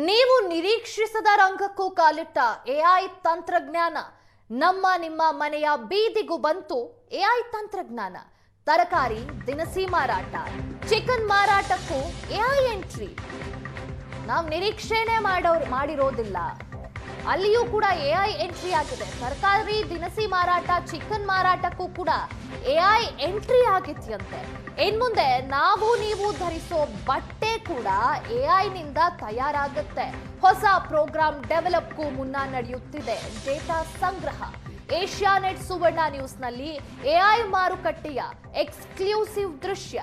ನೀವು ನಿರೀಕ್ಷಿಸದ ರಂಗಕ್ಕೂ ಕಾಲಿಟ್ಟ ಎಐ ತಂತ್ರಜ್ಞಾನ ನಿಮ್ಮ ಮನೆಯ ಬೀದಿಗೂ ಬಂತು. ಎಐ ತಂತ್ರಜ್ಞಾನ ತರಕಾರಿ ದಿನಸಿ ಮಾರಾಟ, ಚಿಕನ್ ಮಾರಾಟಕ್ಕೂ ಎಐ ಎಂಟ್ರಿ. ನಾವು ನಿರೀಕ್ಷೆನೇ ಮಾಡಿರೋದಿಲ್ಲ, ಅಲ್ಲಿಯೂ ಕೂಡ ಎಐ ಎಂಟ್ರಿ ಆಗಿದೆ. ತರಕಾರಿ ದಿನಸಿ ಮಾರಾಟ, ಚಿಕನ್ ಮಾರಾಟಕ್ಕೂ ಕೂಡ ಎಐ ಎಂಟ್ರಿ ಆಗಿದೆಯಂತೆ. ಇನ್ಮುಂದೆ ನೀವು ಧರಿಸೋ ಬಟ್ಟೆ ಕೂಡ ಎಐ ನಿಂದ ತಯಾರಾಗುತ್ತೆ. ಹೊಸ ಪ್ರೋಗ್ರಾಮ್ ಡೆವಲಪ್ಗೂ ಮುನ್ನ ನಡೆಯುತ್ತಿದೆ ಡೇಟಾ ಸಂಗ್ರಹ. ಏಷ್ಯಾನೆಟ್ ಸುವರ್ಣ ನ್ಯೂಸ್ನಲ್ಲಿ ಎಐ ಮಾರುಕಟ್ಟೆಯ ಎಕ್ಸ್ಕ್ಲೂಸಿವ್ ದೃಶ್ಯ.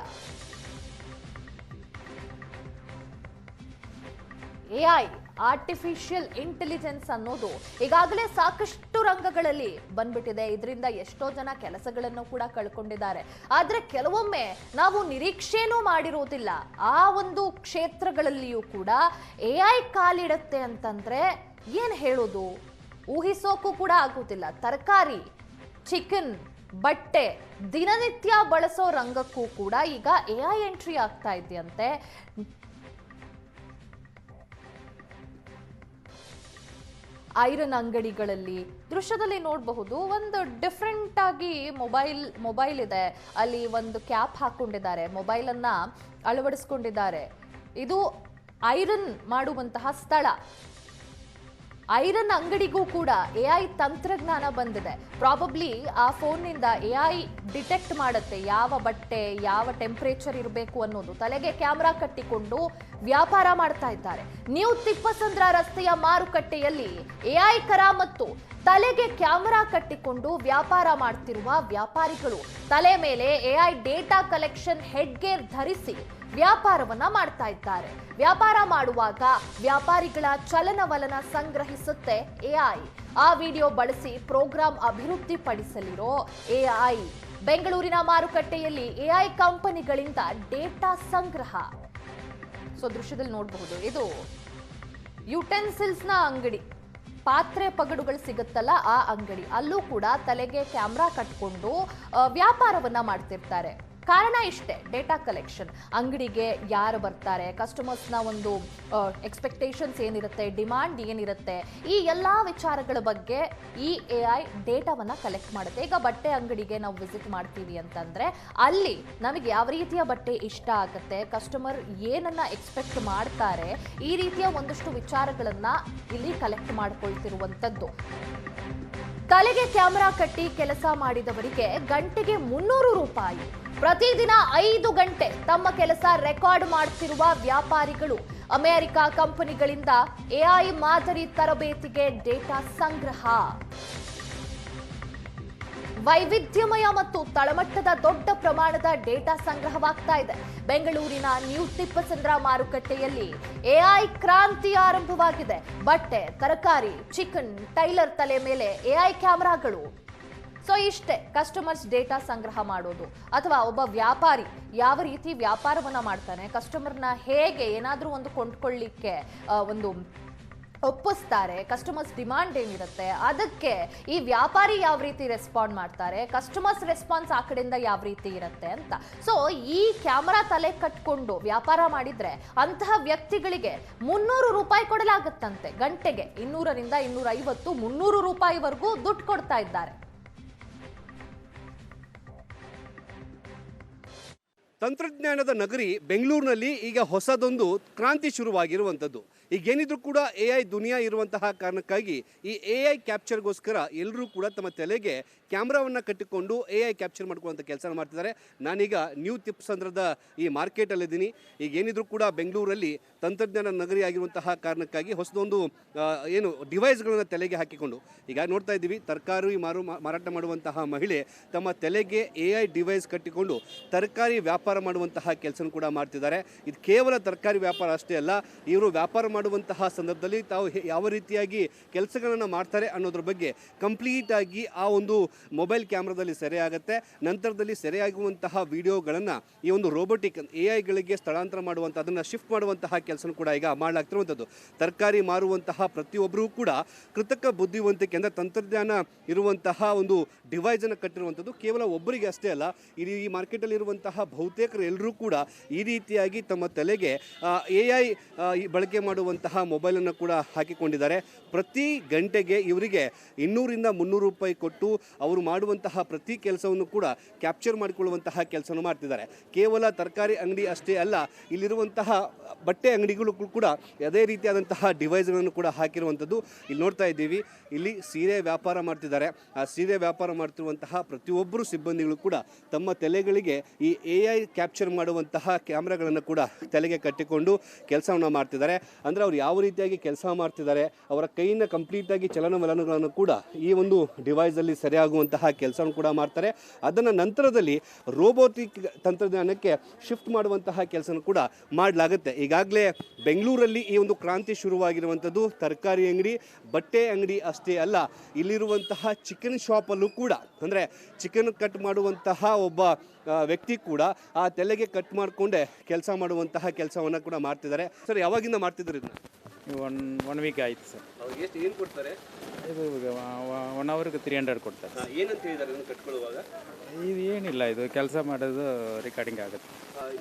ಎಐ ಆರ್ಟಿಫಿಷಿಯಲ್ ಇಂಟೆಲಿಜೆನ್ಸ್ ಅನ್ನೋದು ಈಗಾಗಲೇ ಸಾಕಷ್ಟು ರಂಗಗಳಲ್ಲಿ ಬಂದ್ಬಿಟ್ಟಿದೆ. ಇದರಿಂದ ಎಷ್ಟೋ ಜನ ಕೆಲಸಗಳನ್ನು ಕೂಡ ಕಳ್ಕೊಂಡಿದ್ದಾರೆ. ಆದ್ರೆ ಕೆಲವೊಮ್ಮೆ ನಾವು ನಿರೀಕ್ಷೆನೂ ಮಾಡಿರೋದಿಲ್ಲ ಆ ಒಂದು ಕ್ಷೇತ್ರಗಳಲ್ಲಿಯೂ ಕೂಡ ಎಐ ಕಾಲಿಡುತ್ತೆ ಅಂತಂದ್ರೆ ಏನ್ ಹೇಳೋದು, ಊಹಿಸೋಕು ಕೂಡ ಆಗುತ್ತಿಲ್ಲ. ತರಕಾರಿ, ಚಿಕನ್, ಬಟ್ಟೆ, ದಿನನಿತ್ಯ ಬಳಸೋ ರಂಗಕ್ಕೂ ಕೂಡ ಈಗ ಎಐ ಎಂಟ್ರಿ ಆಗ್ತಾ ಇದೆಯಂತೆ. ಐರನ್ ಅಂಗಡಿಗಳಲ್ಲಿ ದೃಶ್ಯದಲ್ಲಿ ನೋಡಬಹುದು, ಒಂದು ಡಿಫ್ರೆಂಟ್ ಆಗಿ ಮೊಬೈಲ್ ಇದೆ. ಅಲ್ಲಿ ಒಂದು ಕ್ಯಾಪ್ ಹಾಕೊಂಡಿದ್ದಾರೆ, ಮೊಬೈಲ್ ಅನ್ನ ಅಳವಡಿಸ್ಕೊಂಡಿದ್ದಾರೆ. ಇದು ಐರನ್ ಮಾಡುವಂತಹ ಸ್ಥಳ. ಐರನ್ ಅಂಗಡಿಗೂ ಕೂಡ ಎಐ ತಂತ್ರಜ್ಞಾನ ಬಂದಿದೆ. ಪ್ರಾಬಬ್ಲಿ ಆ ಫೋನ್ನಿಂದ ಎಐ ಡಿಟೆಕ್ಟ್ ಮಾಡುತ್ತೆ ಯಾವ ಬಟ್ಟೆ ಯಾವ ಟೆಂಪರೇಚರ್ ಇರಬೇಕು ಅನ್ನೋದು. ತಲೆಗೆ ಕ್ಯಾಮೆರಾ ಕಟ್ಟಿಕೊಂಡು ವ್ಯಾಪಾರ ಮಾಡ್ತಾ ಇದ್ದಾರೆ. ನ್ಯೂ ತಿಪ್ಪಸಂದ್ರ ರಸ್ತೆಯ ಮಾರುಕಟ್ಟೆಯಲ್ಲಿ ಎಐ ಕರಾಮತ್ತು. ತಲೆಗೆ ಕ್ಯಾಮೆರಾ ಕಟ್ಟಿಕೊಂಡು ವ್ಯಾಪಾರ ಮಾಡ್ತಿರುವ ವ್ಯಾಪಾರಿಗಳು ತಲೆ ಮೇಲೆ AI data collection head gear ಧರಿಸಿ ವ್ಯಾಪಾರವನ್ನ ಮಾಡ್ತಾ ಇದ್ದಾರೆ. ವ್ಯಾಪಾರ ಮಾಡುವಾಗ ವ್ಯಾಪಾರಿಗಳ ಚಲನವಲನ ಸಂಗ್ರಹಿಸುತ್ತೆ ಎಐ. ಆ ವಿಡಿಯೋ ಬಳಸಿ ಪ್ರೋಗ್ರಾಂ ಅಭಿವೃದ್ಧಿಪಡಿಸಲಿರೋ ಎಐ. ಬೆಂಗಳೂರಿನ ಮಾರುಕಟ್ಟೆಯಲ್ಲಿ ಎಐ ಕಂಪನಿಗಳಿಂದ ಡೇಟಾ ಸಂಗ್ರಹ. ಸೊ ದೃಶ್ಯದಲ್ಲಿ ನೋಡಬಹುದು, ಇದು ಯುಟೆನ್ಸಿಲ್ಸ್ ನ ಅಂಗಡಿ. ಪಾತ್ರೆ ಪಗಡುಗಳು ಸಿಗುತ್ತಲ್ಲ ಆ ಅಂಗಡಿ. ಅಲ್ಲೂ ಕೂಡ ತಲೆಗೆ ಕ್ಯಾಮ್ರಾ ಕಟ್ಕೊಂಡು ವ್ಯಾಪಾರವನ್ನ ಮಾಡ್ತಿರ್ತಾರೆ. ಕಾರಣ ಇಷ್ಟೇ, ಡೇಟಾ ಕಲೆಕ್ಷನ್. ಅಂಗಡಿಗೆ ಯಾರು ಬರ್ತಾರೆ, ಕಸ್ಟಮರ್ಸ್ನ ಒಂದು ಎಕ್ಸ್ಪೆಕ್ಟೇಷನ್ಸ್ ಏನಿರುತ್ತೆ, ಡಿಮಾಂಡ್ ಏನಿರುತ್ತೆ, ಈ ಎಲ್ಲ ವಿಚಾರಗಳ ಬಗ್ಗೆ ಈ ಎಐ ಡೇಟಾವನ್ನ ಕಲೆಕ್ಟ್ ಮಾಡುತ್ತೆ. ಈಗ ಬಟ್ಟೆ ಅಂಗಡಿಗೆ ನಾವು ವಿಸಿಟ್ ಮಾಡ್ತೀವಿ ಅಂತಂದ್ರೆ ಅಲ್ಲಿ ನಮಗೆ ಯಾವ ರೀತಿಯ ಬಟ್ಟೆ ಇಷ್ಟ ಆಗುತ್ತೆ, ಕಸ್ಟಮರ್ ಏನನ್ನ ಎಕ್ಸ್ಪೆಕ್ಟ್ ಮಾಡ್ತಾರೆ, ಈ ರೀತಿಯ ಒಂದಷ್ಟು ವಿಚಾರಗಳನ್ನ ಇಲ್ಲಿ ಕಲೆಕ್ಟ್ ಮಾಡ್ಕೊಳ್ತಿರುವಂತದ್ದು. ತಲೆಗೆ ಕ್ಯಾಮೆರಾ ಕಟ್ಟಿ ಕೆಲಸ ಮಾಡಿದವರಿಗೆ ಗಂಟೆಗೆ 300 ರೂಪಾಯಿ. ಪ್ರತಿದಿನ 5 ಗಂಟೆ ತಮ್ಮ ಕೆಲಸ ರೆಕಾರ್ಡ್ ಮಾಡ್ತಿರುವ ವ್ಯಾಪಾರಿಗಳು. ಅಮೆರಿಕ ಕಂಪನಿಗಳಿಂದ ಎಐ ಮಾದರಿ ತರಬೇತಿಗೆ ಡೇಟಾ ಸಂಗ್ರಹ. ವೈವಿಧ್ಯಮಯ ಮತ್ತು ತಳಮಟ್ಟದ ದೊಡ್ಡ ಪ್ರಮಾಣದ ಡೇಟಾ ಸಂಗ್ರಹವಾಗ್ತಾ ಇದೆ. ಬೆಂಗಳೂರಿನ ನ್ಯೂ ತಿಪ್ಪಸಂದ್ರ ಮಾರುಕಟ್ಟೆಯಲ್ಲಿ ಎಐ ಕ್ರಾಂತಿ ಆರಂಭವಾಗಿದೆ. ಬಟ್ಟೆ, ತರಕಾರಿ, ಚಿಕನ್, ಟೈಲರ್ ತಲೆ ಮೇಲೆ ಎಐ ಕ್ಯಾಮೆರಾಗಳು. ಸೊ ಇಷ್ಟೇ ಕಸ್ಟಮರ್ಸ್ ಡೇಟಾ ಸಂಗ್ರಹ ಮಾಡೋದು. ಅಥವಾ ಒಬ್ಬ ವ್ಯಾಪಾರಿ ಯಾವ ರೀತಿ ವ್ಯಾಪಾರವನ್ನ ಮಾಡ್ತಾನೆ, ಕಸ್ಟಮರ್ನ ಹೇಗೆ ಏನಾದರೂ ಒಂದು ಕೊಂಡ್ಕೊಳ್ಳಿಕ್ಕೆ ಒಂದು ಒಪ್ಪಿಸ್ತಾರೆ, ಕಸ್ಟಮರ್ಸ್ ಡಿಮಾಂಡ್ ಏನಿರುತ್ತೆ ಅದಕ್ಕೆ ಈ ವ್ಯಾಪಾರಿ ಯಾವ ರೀತಿ ರೆಸ್ಪಾಂಡ್ ಮಾಡ್ತಾರೆ, ಕಸ್ಟಮರ್ಸ್ ರೆಸ್ಪಾನ್ಸ್ ಆ ಕಡೆಯಿಂದ ಯಾವ ರೀತಿ ಇರುತ್ತೆ ಅಂತ. ಸೊ ಈ ಕ್ಯಾಮರಾ ತಲೆ ಕಟ್ಕೊಂಡು ವ್ಯಾಪಾರ ಮಾಡಿದ್ರೆ ಅಂತಹ ವ್ಯಕ್ತಿಗಳಿಗೆ 300 ರೂಪಾಯಿ ಕೊಡಲಾಗುತ್ತಂತೆ. ಗಂಟೆಗೆ 200ರಿಂದ 250, 300 ರೂಪಾಯಿವರೆಗೂ ದುಡ್ಡು ಕೊಡ್ತಾ ಇದ್ದಾರೆ. ತಂತ್ರಜ್ಞಾನದ ನಗರಿ ಬೆಂಗಳೂರಿನಲ್ಲಿ ಈಗ ಹೊಸದೊಂದು ಕ್ರಾಂತಿ ಶುರುವಾಗಿರುವಂಥದ್ದು. ಈಗೇನಿದ್ರು ಕೂಡ ಎಐ ದುನಿಯಾ ಇರುವಂತಹ ಕಾರಣಕ್ಕಾಗಿ ಈ ಎಐ ಕ್ಯಾಪ್ಚರ್ಗೋಸ್ಕರ ಎಲ್ಲರೂ ಕೂಡ ತಮ್ಮ ತಲೆಗೆ ಕ್ಯಾಮ್ರಾವನ್ನು ಕಟ್ಟಿಕೊಂಡು ಎಐ ಕ್ಯಾಪ್ಚರ್ ಮಾಡ್ಕೊಳ್ಳುವಂಥ ಕೆಲಸ ಮಾಡ್ತಿದ್ದಾರೆ. ನಾನೀಗ ನ್ಯೂ ತಿಪ್ಪಸಂದ್ರದ ಈ ಮಾರ್ಕೆಟಲ್ಲಿದ್ದೀನಿ. ಈಗೇನಿದ್ರು ಕೂಡ ಬೆಂಗಳೂರಲ್ಲಿ ತಂತ್ರಜ್ಞಾನ ನಗರಿ ಆಗಿರುವಂತಹ ಕಾರಣಕ್ಕಾಗಿ ಹೊಸದೊಂದು ಏನು ಡಿವೈಸ್ಗಳನ್ನು ತಲೆಗೆ ಹಾಕಿಕೊಂಡು ಈಗ ನೋಡ್ತಾ ಇದ್ದೀವಿ. ತರಕಾರಿ ಮಾರಾಟ ಮಾಡುವಂತಹ ಮಹಿಳೆ ತಮ್ಮ ತಲೆಗೆ ಎಐ ಡಿವೈಸ್ ಕಟ್ಟಿಕೊಂಡು ತರಕಾರಿ ವ್ಯಾಪಾರ ಮಾಡುವಂತಹ ಕೆಲಸ ಕೂಡ ಮಾಡ್ತಿದ್ದಾರೆ. ಇದು ಕೇವಲ ತರಕಾರಿ ವ್ಯಾಪಾರ ಅಷ್ಟೇ ಅಲ್ಲ, ಇವರು ವ್ಯಾಪಾರ ಮಾಡುವಂತಹ ಸಂದರ್ಭದಲ್ಲಿ ತಾವು ಯಾವ ರೀತಿಯಾಗಿ ಕೆಲಸಗಳನ್ನು ಮಾಡ್ತಾರೆ ಅನ್ನೋದ್ರ ಬಗ್ಗೆ ಕಂಪ್ಲೀಟ್ ಆಗಿ ಆ ಒಂದು ಮೊಬೈಲ್ ಕ್ಯಾಮ್ರಾದಲ್ಲಿ ಸೆರೆ ಆಗುತ್ತೆ. ನಂತರದಲ್ಲಿ ಸೆರೆಯಾಗುವಂತಹ ವಿಡಿಯೋಗಳನ್ನು ಈ ಒಂದು ರೋಬೋಟಿಕ್ ಎಐಗಳಿಗೆ ಸ್ಥಳಾಂತರ ಮಾಡುವಂಥ, ಅದನ್ನು ಶಿಫ್ಟ್ ಮಾಡುವಂತಹ ಕೆಲಸ ಕೂಡ ಈಗ ಮಾಡಲಾಗ್ತಿರುವಂಥದ್ದು. ತರಕಾರಿ ಮಾರುವಂತಹ ಪ್ರತಿಯೊಬ್ಬರೂ ಕೂಡ ಕೃತಕ ಬುದ್ಧಿವಂತಿಕೆ ಅಂದರೆ ತಂತ್ರಜ್ಞಾನ ಇರುವಂತಹ ಒಂದು ಡಿವೈಸನ್ನು ಕಟ್ಟಿರುವಂಥದ್ದು ಕೇವಲ ಒಬ್ಬರಿಗೆ ಅಷ್ಟೇ ಅಲ್ಲ, ಈ ಮಾರ್ಕೆಟಲ್ಲಿ ಇರುವಂತಹ ಬಹುತೇಕ ಬಹುತೇಕರು ಎಲ್ಲರೂ ಕೂಡ ಈ ರೀತಿಯಾಗಿ ತಮ್ಮ ತಲೆಗೆ AI ಬಳಕೆ ಮಾಡುವಂತಹ ಮೊಬೈಲನ್ನು ಕೂಡ ಹಾಕಿಕೊಂಡಿದ್ದಾರೆ. ಪ್ರತಿ ಗಂಟೆಗೆ ಇವರಿಗೆ 200ರಿಂದ 300 ರೂಪಾಯಿ ಕೊಟ್ಟು ಅವರು ಮಾಡುವಂತಹ ಪ್ರತಿ ಕೆಲಸವನ್ನು ಕೂಡ ಕ್ಯಾಪ್ಚರ್ ಮಾಡಿಕೊಳ್ಳುವಂತಹ ಕೆಲಸವನ್ನು ಮಾಡ್ತಿದ್ದಾರೆ. ಕೇವಲ ತರಕಾರಿ ಅಂಗಡಿ ಅಷ್ಟೇ ಅಲ್ಲ, ಇಲ್ಲಿರುವಂತಹ ಬಟ್ಟೆ ಅಂಗಡಿಗಳು ಕೂಡ ಅದೇ ರೀತಿಯಾದಂತಹ ಡಿವೈಸ್ಗಳನ್ನು ಕೂಡ ಹಾಕಿರುವಂಥದ್ದು ಇಲ್ಲಿ ನೋಡ್ತಾ ಇದ್ದೀವಿ. ಇಲ್ಲಿ ಸೀರೆ ವ್ಯಾಪಾರ ಮಾಡ್ತಿದ್ದಾರೆ. ಆ ಸೀರೆ ವ್ಯಾಪಾರ ಮಾಡ್ತಿರುವಂತಹ ಪ್ರತಿಯೊಬ್ಬರು ಸಿಬ್ಬಂದಿಗಳು ಕೂಡ ತಮ್ಮ ತಲೆಗಳಿಗೆ ಈ AI ಕ್ಯಾಪ್ಚರ್ ಮಾಡುವಂತಹ ಕ್ಯಾಮ್ರಾಗಳನ್ನು ಕೂಡ ತಲೆಗೆ ಕಟ್ಟಿಕೊಂಡು ಕೆಲಸವನ್ನು ಮಾಡ್ತಿದ್ದಾರೆ. ಅಂದರೆ ಅವ್ರು ಯಾವ ರೀತಿಯಾಗಿ ಕೆಲಸ ಮಾಡ್ತಿದ್ದಾರೆ, ಅವರ ಕೈಯಿಂದ ಕಂಪ್ಲೀಟಾಗಿ ಚಲನವಲನಗಳನ್ನು ಕೂಡ ಈ ಒಂದು ಡಿವೈಸಲ್ಲಿ ಸರಿಯಾಗುವಂತಹ ಕೆಲಸವನ್ನು ಕೂಡ ಮಾಡ್ತಾರೆ. ಅದನ್ನು ನಂತರದಲ್ಲಿ ರೋಬೋಟಿಕ್ ತಂತ್ರಜ್ಞಾನಕ್ಕೆ ಶಿಫ್ಟ್ ಮಾಡುವಂತಹ ಕೆಲಸನೂ ಕೂಡ ಮಾಡಲಾಗುತ್ತೆ. ಈಗಾಗಲೇ ಬೆಂಗಳೂರಲ್ಲಿ ಈ ಒಂದು ಕ್ರಾಂತಿ ಶುರುವಾಗಿರುವಂಥದ್ದು ತರಕಾರಿ ಅಂಗಡಿ, ಬಟ್ಟೆ ಅಂಗಡಿ ಅಷ್ಟೇ ಅಲ್ಲ, ಇಲ್ಲಿರುವಂತಹ ಚಿಕನ್ ಶಾಪಲ್ಲೂ ಕೂಡ, ಅಂದರೆ ಚಿಕನ್ ಕಟ್ ಮಾಡುವಂತಹ ಒಬ್ಬ ವ್ಯಕ್ತಿ ಕೂಡ ಆ ತಲೆಗೆ ಕಟ್ ಮಾಡಿಕೊಂಡೇ ಕೆಲಸ ಮಾಡುವಂತಹ ಕೆಲಸವನ್ನು ಕೂಡ ಮಾಡ್ತಿದ್ದಾರೆ. ಸರ್, ಯಾವಾಗಿಂದ ಮಾಡ್ತಿದ್ರು ಇದನ್ನ? ಒನ್ ವೀಕ್ ಆಯ್ತು ಸರ್. ಎಷ್ಟು ಏನು ಕೊಡ್ತಾರೆ? ಇದು 1 ಅವರ್ಗೆ 300 ಕೊಡ್ತಾರೆ. ಏನಂತ ಹೇಳಿದ್ದಾರೆ ಇದನ್ನು ಕಟ್ಕೊಳ್ಳುವಾಗ? ಇದು ಏನಿಲ್ಲ, ಇದು ಕೆಲಸ ಮಾಡೋದು ರೆಕಾರ್ಡಿಂಗ್ ಆಗುತ್ತೆ.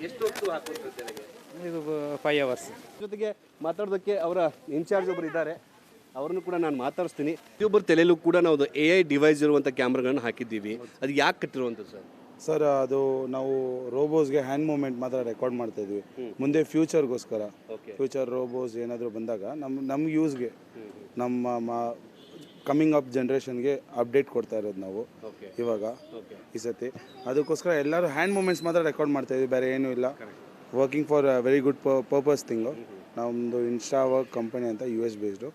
ಎಷ್ಟು ಹೊತ್ತು ಹಾಕೊಡ್ತಾರೆ ತಲೆಗೆ? ಇದು 5 ಅವರ್ಸ್. ಜೊತೆಗೆ ಮಾತಾಡೋದಕ್ಕೆ ಅವರ ಇನ್ಚಾರ್ಜ್ ಒಬ್ಬರು ಇದ್ದಾರೆ, ಅವ್ರನ್ನು ಕೂಡ ನಾನು ಮಾತಾಡಿಸ್ತೀನಿ. ಪ್ರತಿಯೊಬ್ಬರ ತಲೆಯಲ್ಲೂ ಕೂಡ ನಾವು AI ಡಿವೈಸ್ ಇರುವಂಥ ಕ್ಯಾಮ್ರಾಗಳನ್ನು ಹಾಕಿದ್ದೀವಿ. ಅದು ಯಾಕೆ ಕಟ್ಟಿರುವಂಥದ್ದು ಸರ್? ಸರ್, ಅದು ನಾವು ರೋಬೋಸ್ಗೆ ಹ್ಯಾಂಡ್ ಮೂಮೆಂಟ್ ಮಾತ್ರ ರೆಕಾರ್ಡ್ ಮಾಡ್ತಾ ಇದ್ವಿ. ಮುಂದೆ ಫ್ಯೂಚರ್ಗೋಸ್ಕರ, ಫ್ಯೂಚರ್ ರೋಬೋಸ್ ಏನಾದರೂ ಬಂದಾಗ ನಮ್ಮ ಯೂಸ್ಗೆ, ನಮ್ಮ ಕಮಿಂಗ್ ಅಪ್ ಜನ್ರೇಷನ್ಗೆ ಅಪ್ಡೇಟ್ ಕೊಡ್ತಾ ಇರೋದು ನಾವು ಇವಾಗ ಈ ಸತಿ. ಅದಕ್ಕೋಸ್ಕರ ಎಲ್ಲರೂ ಹ್ಯಾಂಡ್ ಮೂಮೆಂಟ್ಸ್ ಮಾತ್ರ ರೆಕಾರ್ಡ್ ಮಾಡ್ತಾ ಇದ್ವಿ, ಬೇರೆ ಏನೂ ಇಲ್ಲ. Working for very good purpose thing. ನಮ್ಮದು ಇನ್ಸ್ಟಾ ವರ್ಕ್ ಕಂಪನಿ ಅಂತ US ಬೇಸ್ಡು,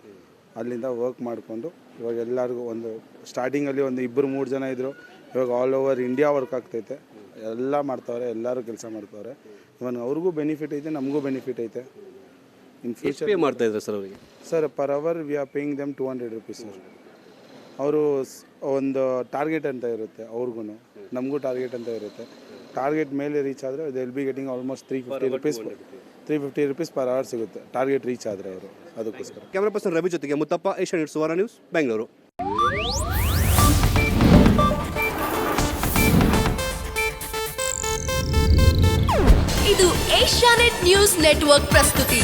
ಅಲ್ಲಿಂದ ವರ್ಕ್ ಮಾಡಿಕೊಂಡು ಇವಾಗ ಎಲ್ಲರಿಗೂ ಒಂದು ಸ್ಟಾರ್ಟಿಂಗಲ್ಲಿ ಒಂದು 2-3 ಜನ ಇದ್ದರು, ಇವಾಗ ಆಲ್ ಓವರ್ ಇಂಡಿಯಾ ವರ್ಕ್ ಆಗ್ತೈತೆ. ಎಲ್ಲ ಮಾಡ್ತಾವ್ರೆ, ಎಲ್ಲರೂ ಕೆಲಸ ಮಾಡ್ತಾವ್ರೆ. ಇವನ್ ಅವ್ರಿಗೂ ಬೆನಿಫಿಟ್ ಐತೆ, ನಮಗೂ ಬೆನಿಫಿಟ್ ಐತೆ. ಇನ್ ಫ್ಯೂಚರ್ ಪೇ ಮಾಡ್ತಾ ಇದ್ದಾರೆ ಸರ್ ಅವರಿಗೆ? Sir, per hour we are paying them 200 rupees sir. ಅವರು ಒಂದು ಟಾರ್ಗೆಟ್ ಅಂತ ಇರುತ್ತೆ, ಅವ್ರಿಗೂ ನಮಗೂ ಟಾರ್ಗೆಟ್ ಅಂತ ಇರುತ್ತೆ. ಟಾರ್ಗೆಟ್ ಮೇಲೆ ರೀಚ್ ಆದರೆ they will be getting almost 350 rupees per hour ಸಿಗುತ್ತೆ, ಟಾರ್ಗೆಟ್ ರೀಚ್ ಆದರೆ ಅವರು. ಅದಕ್ಕೋಸ್ಕರ ಕ್ಯಾಮ್ರಾ ಪರ್ಸನ್ ರವಿ ಜೊತೆಗೆ Muthappa, Asianet Suvarna news, Bengaluru. ಇದು ಏಷ್ಯಾನೆಟ್ ನ್ಯೂಸ್ ನೆಟ್ವರ್ಕ್ ಪ್ರಸ್ತುತಿ.